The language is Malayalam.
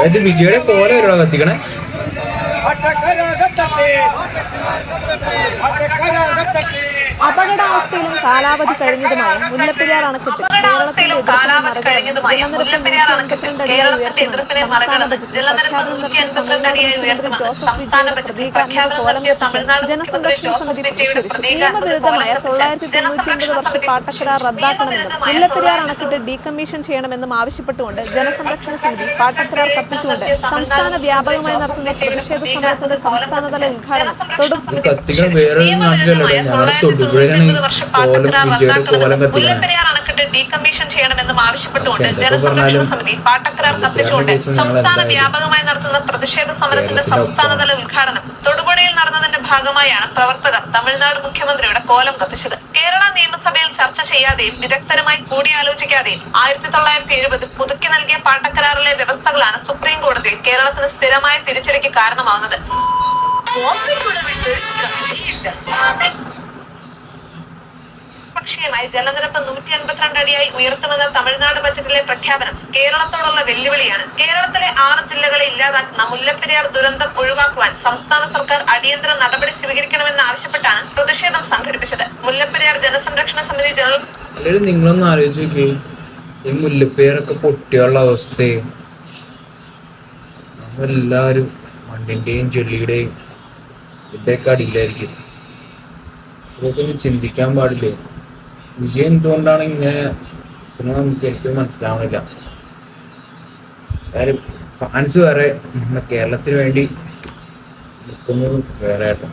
അതായത് വിജയുടെ പോലെ ഒരു കത്തിക്കണേ. അപകടാവസ്ഥയിലും കാലാവധി കഴിഞ്ഞതുമായ മുല്ലപ്പെരിയാർ അണക്കെട്ട് കേരളത്തിന്റെ എതിർപ്പിനെ മറികടന്ന് ജലനിരപ്പ് 152 അടിയായി ഉയർത്തുമെന്ന് സംസ്ഥാന ബജറ്റിൽ പ്രഖ്യാപനം നടത്തിയ ജനസംരക്ഷണ സമിതി പ്രതിഷേധിച്ചു. നിയമവിരുദ്ധമായ 999 വർഷ പാട്ടക്കരാർ റദ്ദാക്കണമെന്നും മുല്ലപ്പെരിയാർ അണക്കെട്ട് ഡീകമ്മീഷൻ ചെയ്യണമെന്നും ആവശ്യപ്പെട്ടുകൊണ്ട് ജനസംരക്ഷണ സമിതി പാട്ടക്കരാർ കത്തിച്ചുകൊണ്ട് സംസ്ഥാന വ്യാപകമായി നടത്തുന്ന പ്രതിഷേധ സമരത്തിന്റെ സംസ്ഥാനതല ഉദ്ഘാടനം മുല്ലപ്പെരിയാർ അണക്കെട്ട് ഡീകമ്മീഷൻ ചെയ്യണമെന്നും ആവശ്യപ്പെട്ടുകൊണ്ട് ജനസംരക്ഷണ സമിതി പാട്ടക്കരാർ കത്തിച്ചുകൊണ്ട് സംസ്ഥാന വ്യാപകമായി നടത്തുന്ന പ്രതിഷേധ സമരത്തിന്റെ സംസ്ഥാനതല ഉദ്ഘാടനം തൊടുപുഴയിൽ നടന്നതിന്റെ ഭാഗമായാണ് പ്രവർത്തകർ തമിഴ്നാട് മുഖ്യമന്ത്രിയുടെ കോലം കത്തിച്ചത്. കേരള നിയമസഭയിൽ ചർച്ച ചെയ്യാതെയും വിദഗ്ധരുമായി കൂടിയാലോചിക്കാതെയും 1970 പുതുക്കി നൽകിയ പാട്ടക്കരാറിലെ വ്യവസ്ഥകളാണ് സുപ്രീം കോടതിയിൽ കേരളത്തിന് സ്ഥിരമായ തിരിച്ചടിക്ക് കാരണമാവുന്നത്. പക്ഷികമായി ജലനിരപ്പ് 152 അടിയായി ഉയർത്തുമെന്ന തമിഴ്നാട് ബജറ്റിലെ പ്രഖ്യാപനം കേരളത്തോടുള്ള വെല്ലുവിളിയാണ്. കേരളത്തിലെ 6 ജില്ലകളെ ഇല്ലാതാക്കുന്ന മുല്ലപ്പെരിയാർ ദുരന്തം ഒഴിവാക്കുവാൻ സംസ്ഥാന സർക്കാർ അടിയന്തര നടപടി സ്വീകരിക്കണമെന്ന് ആവശ്യപ്പെട്ടാണ് പ്രതിഷേധം സംഘടിപ്പിച്ചത്. മുല്ലപ്പെരിയാർ ജനസംരക്ഷണ സമിതി ജനറൽ നിങ്ങളൊന്ന് ആലോചിച്ച് നോക്കി, ഈ മുല്ലപ്പെരിയാറൊക്കെ പൊട്ടിയുള്ള അവസ്ഥയും എല്ലാവരും മണ്ണിന്റെയും ചെളിയുടെയും ഇതിന്റെയൊക്കെ അടിയിലായിരിക്കും. ഇതൊക്കെ ഒന്ന് ചിന്തിക്കാൻ പാടില്ലേ? വിജയ് എന്തുകൊണ്ടാണ് ഇങ്ങനെ നമുക്ക് എനിക്ക് മനസ്സിലാവണില്ല. ഫാൻസ് വേറെ, കേരളത്തിന് വേണ്ടി നിൽക്കുന്നത് വേറെ ആയിട്ട്.